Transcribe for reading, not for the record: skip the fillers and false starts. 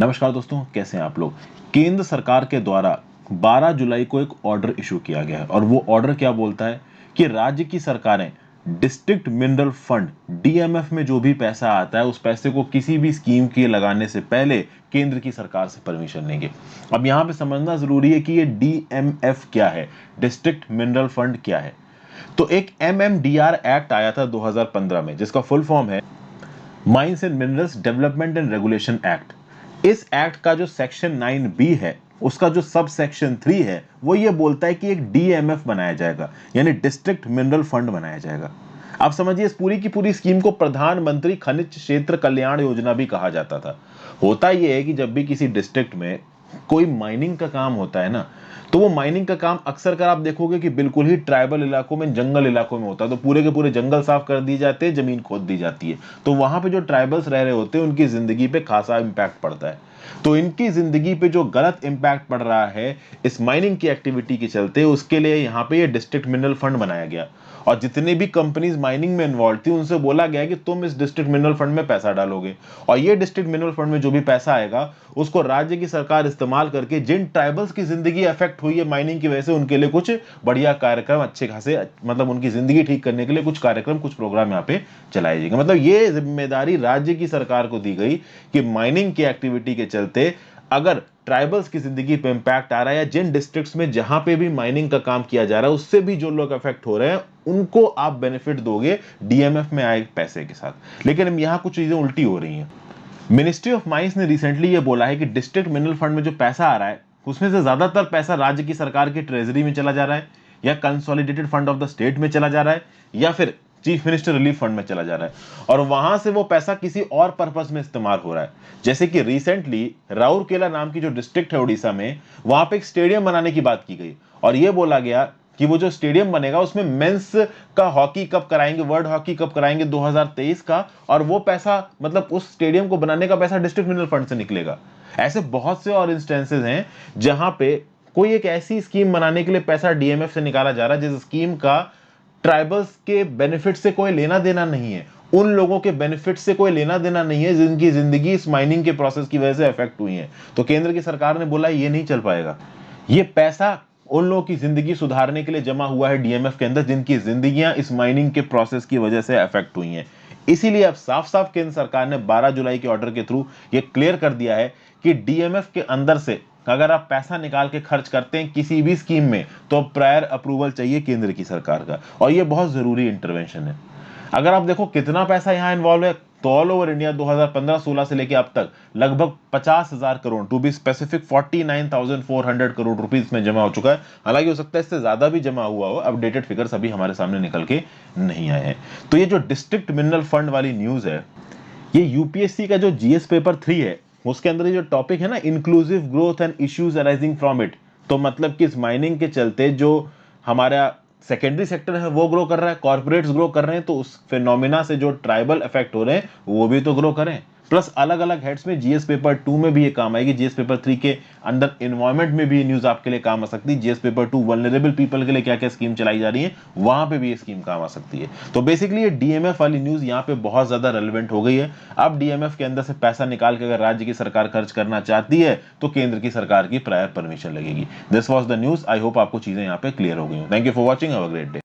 नमस्कार दोस्तों, कैसे हैं आप लोग। केंद्र सरकार के द्वारा 12 जुलाई को एक ऑर्डर इशू किया गया है और वो ऑर्डर क्या बोलता है कि राज्य की सरकारें डिस्ट्रिक्ट मिनरल फंड डीएमएफ में जो भी पैसा आता है उस पैसे को किसी भी स्कीम के लगाने से पहले केंद्र की सरकार से परमिशन लेंगे। अब यहाँ पे समझना जरूरी है कि ये डीएमएफ क्या है, डिस्ट्रिक्ट मिनरल फंड क्या है। तो एक एमएमडीआर एक्ट आया था 2015 में, जिसका फुल फॉर्म है mines and minerals development and regulation act. इस एक्ट का जो सेक्शन 9B है, उसका जो सब सेक्शन 3 है, वो ये बोलता है कि एक डीएमएफ बनाया जाएगा, यानी डिस्ट्रिक्ट मिनरल फंड बनाया जाएगा। आप समझिए, इस पूरी की पूरी स्कीम को प्रधानमंत्री खनिज क्षेत्र कल्याण योजना भी कहा जाता था। होता यह है कि जब भी किसी डिस्ट्रिक्ट में कोई माइनिंग का काम होता है ना, तो वो माइनिंग का काम अक्सर कर आप देखोगे कि बिल्कुल ही ट्राइबल इलाकों में, जंगल इलाकों में होता है। तो पूरे के पूरे जंगल साफ कर दिए जाते हैं, जमीन खोद दी जाती है, तो वहां पे जो ट्राइबल्स रह रहे होते हैं उनकी जिंदगी पे खासा इंपैक्ट पड़ता है। तो इनकी जिंदगी पे जो गलत इंपैक्ट पड़ रहा है इस माइनिंग की एक्टिविटी के चलते, उसके लिए यहाँ पे ये डिस्ट्रिक्ट मिनरल फंड बनाया गया। और जितने भी कंपनीज माइनिंग में इन्वॉल्व थी उनसे बोला गया कि तुम इस डिस्ट्रिक्ट मिनरल फंड में पैसा डालोगे, और ये डिस्ट्रिक्ट मिनरल फंड में जो भी पैसा आएगा उसको राज्य की सरकार इस्तेमाल करके जिन ट्राइबल्स की जिंदगी अफेक्ट हुई है माइनिंग की वजह से, उनके लिए कुछ बढ़िया कार्यक्रम, अच्छे खासे, मतलब उनकी जिंदगी ठीक करने के लिए कुछ कार्यक्रम, कुछ प्रोग्राम यहाँ पे चलाए जाएंगे। मतलब ये जिम्मेदारी राज्य की सरकार को दी गई कि माइनिंग की एक्टिविटी के चलते अगर ट्राइबल्स की जिंदगी पे इंपैक्ट आ रहा है, या जिन डिस्ट्रिक्ट्स में जहां पे भी माइनिंग का काम किया जा रहा है उससे भी जो लोग अफेक्ट हो रहे हैं, उनको आप बेनिफिट दोगे डीएमएफ में आए पैसे के साथ। लेकिन यहां कुछ चीजें उल्टी हो रही हैं। मिनिस्ट्री ऑफ माइंस ने रिसेंटली ये बोला है कि डिस्ट्रिक्ट मिनरल फंड में जो पैसा आ रहा है उसमें से ज्यादातर पैसा राज्य की सरकार की ट्रेजरी में चला जा रहा है, या consolidated fund of the state में चला जा रहा है, या फिर चीफ मिनिस्टर रिलीफ फंड में चला जा रहा है, और वहां से वो पैसा किसी और पर्पस में इस्तेमाल हो रहा है। जैसे कि रिसेंटली राउरकेला नाम की जो डिस्ट्रिक्ट है उड़ीसा में, वहां पे एक स्टेडियम बनाने की बात की गई और ये बोला गया कि वो जो स्टेडियम बनेगा उसमें मेंस का हॉकी कप कराएंगे, वर्ल्ड हॉकी कप कराएंगे 2023 का, और वो पैसा, मतलब उस स्टेडियम को बनाने का पैसा डिस्ट्रिक्ट मिनरल फंड से निकलेगा। ऐसे बहुत से और इंस्टेंसेस हैं जहां पे कोई एक ऐसी स्कीम बनाने के लिए पैसा डीएमएफ से निकाला जा रहा है जिस स्कीम का ट्राइबल्स के बेनिफिट से कोई लेना देना नहीं है, उन लोगों के बेनिफिट से कोई लेना देना नहीं है जिनकी जिंदगी इस माइनिंग के प्रोसेस की वजह से अफेक्ट हुई है। तो केंद्र की सरकार ने बोला ये नहीं चल पाएगा, ये पैसा उन लोगों की जिंदगी सुधारने के लिए जमा हुआ है डीएमएफ के अंदर जिनकी जिंदगियां इस माइनिंग के प्रोसेस की वजह से अफेक्ट हुई हैं। इसीलिए अब साफ साफ केंद्र सरकार ने 12 जुलाई के ऑर्डर के थ्रू ये क्लियर कर दिया है कि डीएमएफ के अंदर से अगर आप पैसा निकाल के खर्च करते हैं किसी भी स्कीम में, तो प्रायर अप्रूवल चाहिए केंद्र की सरकार का, और ये बहुत जरूरी इंटरवेंशन है। अगर आप देखो कितना पैसा यहां इन्वॉल्व है, तो ऑल ओवर इंडिया 2015-16 से लेके अब तक लगभग 50,000 crore, to be specific 49,400 crore rupees में जमा हो चुका है। हालांकि हो सकता है इससे ज्यादा भी जमा हुआ हो, अपडेटेड फिगर्स अभी हमारे सामने निकल के नहीं आए हैं। तो ये जो डिस्ट्रिक्ट मिनरल फंड वाली न्यूज है, ये यूपीएससी का जो जीएस पेपर 3 है उसके अंदर ये जो टॉपिक है ना, inclusive growth and issues arising from it, तो मतलब कि इस माइनिंग के चलते जो हमारा सेकेंडरी सेक्टर है वो ग्रो कर रहा है, कॉर्पोरेट्स ग्रो कर रहे हैं, तो उस फिनोमिना से जो ट्राइबल इफेक्ट हो रहे हैं वो भी तो ग्रो करें। प्लस अलग अलग हेड्स में जीएस पेपर 2 में भी ये काम आएगी, जीएस पेपर 3 के अंदर एनवायरमेंट में भी न्यूज आपके लिए काम आ सकती है, जीएस पेपर 2 वल्नरेबल पीपल के लिए क्या क्या स्कीम चलाई जा रही है वहां पे भी ये स्कीम काम आ सकती है। तो बेसिकली ये डीएमएफ वाली न्यूज यहाँ पे बहुत ज्यादा रेलिवेंट हो गई है। अब डीएमएफ के अंदर से पैसा निकाल के अगर राज्य की सरकार खर्च करना चाहती है तो केंद्र की सरकार की प्रायर परमिशन लगेगी। This was the news. I hope आपको चीजें यहाँ पे क्लियर हो गई। Thank you for watching, have a great day.